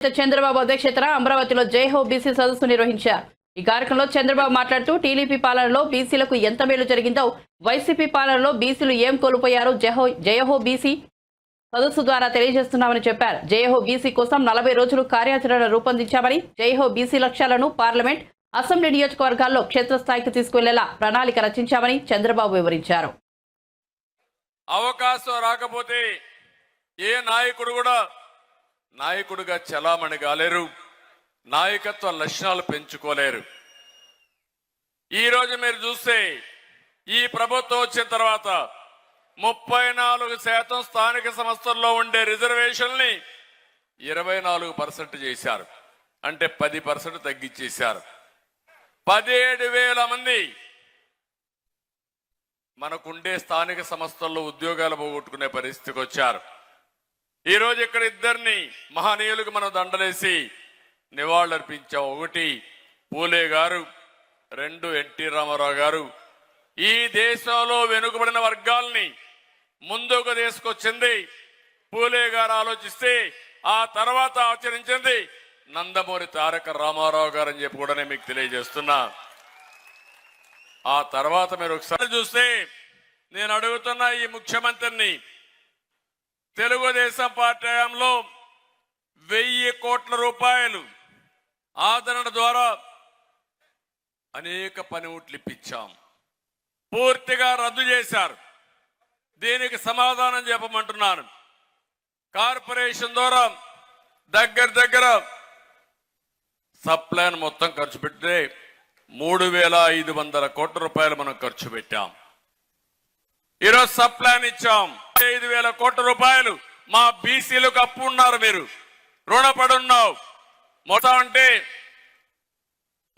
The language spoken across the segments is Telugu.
చంద్రబాబు అధ్యక్షతన అమరావతిలో జై హో బీసీ సదస్సు నిర్వహించారు. ఈ కార్యక్రమంలో చంద్రబాబు మాట్లాడుతూ టీడీపీ పాలనలో బీసీలకు ఎంత మేలు జరిగిందో, వైసీపీ పాలనలో బీసీలు ఏం కోల్పోయారో జయహో బీసీ సదస్సు ద్వారా తెలియజేస్తున్నామని చెప్పారు. జయహో బీసీ కోసం 40 రోజులు కార్యాచరణ రూపొందించామని, జయహో బీసీ లక్ష్యాలను పార్లమెంట్, అసెంబ్లీ నియోజకవర్గాల్లో క్షేత్రస్థాయికి తీసుకువెళ్లేలా ప్రణాళిక రచించామని చంద్రబాబు వివరించారు. అవకాశం రాకపోతే ఏ నాయకుడు కూడా నాయకుడిగా చలామణి కాలేరు, నాయకత్వ లక్షణాలు పెంచుకోలేరు. ఈరోజు మీరు చూస్తే ఈ ప్రభుత్వం వచ్చిన తర్వాత 34% స్థానిక సంస్థల్లో ఉండే రిజర్వేషన్ని 24% చేశారు. అంటే 10% తగ్గించేశారు. 17,000 మంది మనకుండే స్థానిక సంస్థల్లో ఉద్యోగాలు పోగొట్టుకునే పరిస్థితికి వచ్చారు. ఈరోజు ఇక్కడ ఇద్దరిని మహనీయులకు మనం దండలేసి నివాళులర్పించాం. 1 పూలే గారు, 2 ఎన్టీ రామారావు గారు. ఈ దేశంలో వెనుకబడిన వర్గాల్ని ముందుకు తీసుకొచ్చింది పూలే గారు ఆలోచిస్తే, ఆ తర్వాత ఆచరించింది నందమూరి తారక రామారావు గారు అని చెప్పి కూడా నేను మీకు తెలియజేస్తున్నా. ఆ తర్వాత మీరు ఒకసారి చూస్తే నేను అడుగుతున్నా ఈ ముఖ్యమంత్రిని, తెలుగుదేశం పార్టీ హయాంలో 1000 కోట్ల రూపాయలు ఆదరణ ద్వారా అనేక పనిముట్లు ఇప్పించాం, పూర్తిగా రద్దు చేశారు. దీనికి సమాధానం చెప్పమంటున్నాను. కార్పొరేషన్ ద్వారా దగ్గర సప్లైన్ మొత్తం ఖర్చు పెడితే 3,500 కోట్ల రూపాయలు మనం ఖర్చు పెట్టాం. ఈరోజు సప్లైన్ ఇచ్చాం 5,000 కోట్ల రూపాయలు. మా బీసీలకు అప్పు ఉన్నారు, మీరు రుణపడున్నావు మొత్తం. అంటే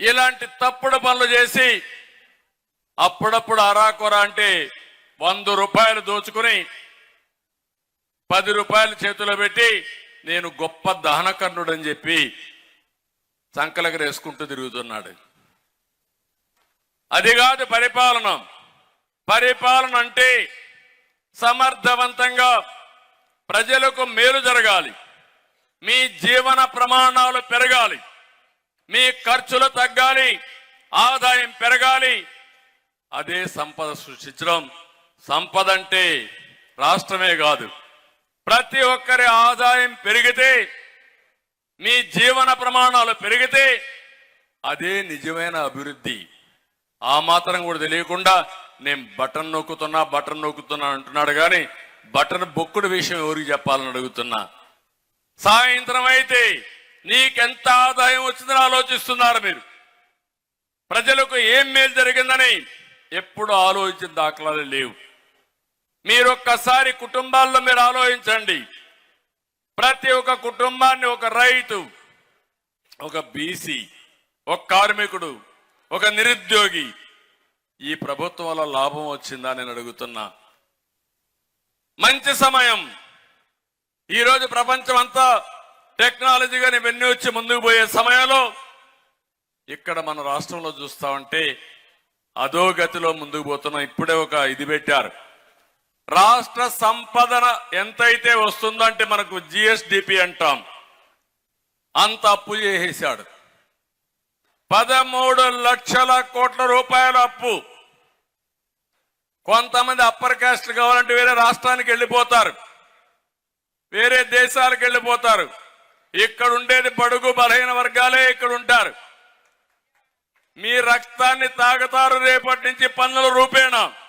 ఇలాంటి తప్పుడు పనులు చేసి అప్పుడప్పుడు అరాకొర అంటే 100 రూపాయలు దోచుకుని 10 రూపాయలు చేతిలో పెట్టి నేను గొప్ప దహనకర్ణుడు అని చెప్పి సంకలకరేసుకుంటూ తిరుగుతున్నాడు. అది కాదు పరిపాలన. పరిపాలన అంటే సమర్థవంతంగా ప్రజలకు మేలు జరగాలి, మీ జీవన ప్రమాణాలు పెరగాలి, మీ ఖర్చులు తగ్గాలి, ఆదాయం పెరగాలి. అదే సంపద సృష్టించడం. సంపద అంటే రాష్ట్రమే కాదు, ప్రతి ఒక్కరి ఆదాయం పెరిగితే, మీ జీవన ప్రమాణాలు పెరిగితే అదే నిజమైన అభివృద్ధి. ఆ మాత్రం కూడా తెలియకుండా నేను బటన్ నొక్కుతున్నా అంటున్నాడు కానీ బటన్ బొక్కుడు విషయం ఎవరికి చెప్పాలని అడుగుతున్నా. సాయంత్రం అయితే నీకెంత ఆదాయం వచ్చిందని ఆలోచిస్తున్నారు మీరు. ప్రజలకు ఏం మేలు జరిగిందని ఎప్పుడు ఆలోచించిన దాఖలాలు లేవు. మీరొక్కసారి కుటుంబాల్లో మీరు ఆలోచించండి. ప్రతి ఒక్క కుటుంబాన్ని ఒక రైతు, ఒక బీసీ, ఒక కార్మికుడు, ఒక నిరుద్యోగి ఈ ప్రభుత్వం వల్ల లాభం వచ్చిందా నేను అడుగుతున్నా. మంచి సమయం. ఈరోజు ప్రపంచం అంతా టెక్నాలజీగా ఇవన్నీ వచ్చి ముందుకు పోయే సమయంలో ఇక్కడ మన రాష్ట్రంలో చూస్తా ఉంటే అధోగతిలో ముందుకు పోతున్నాం. ఇప్పుడే ఒక ఇది పెట్టారు, రాష్ట్ర సంపదన ఎంతైతే వస్తుందో అంటే మనకు జిఎస్డిపి అంటాం, అంత అప్పు చేసేశాడు. 13 లక్షల కోట్ల రూపాయల అప్పు. కొంతమంది అప్పర్ కాస్ట్ కావాలంటే వేరే రాష్ట్రానికి వెళ్ళిపోతారు, వేరే దేశాలకు వెళ్ళిపోతారు. ఇక్కడ ఉండేది బడుగు బలహీన వర్గాలే ఇక్కడ ఉంటారు. మీ రక్తాన్ని తాగుతారు రేపటి నుంచి పన్నుల రూపేణా.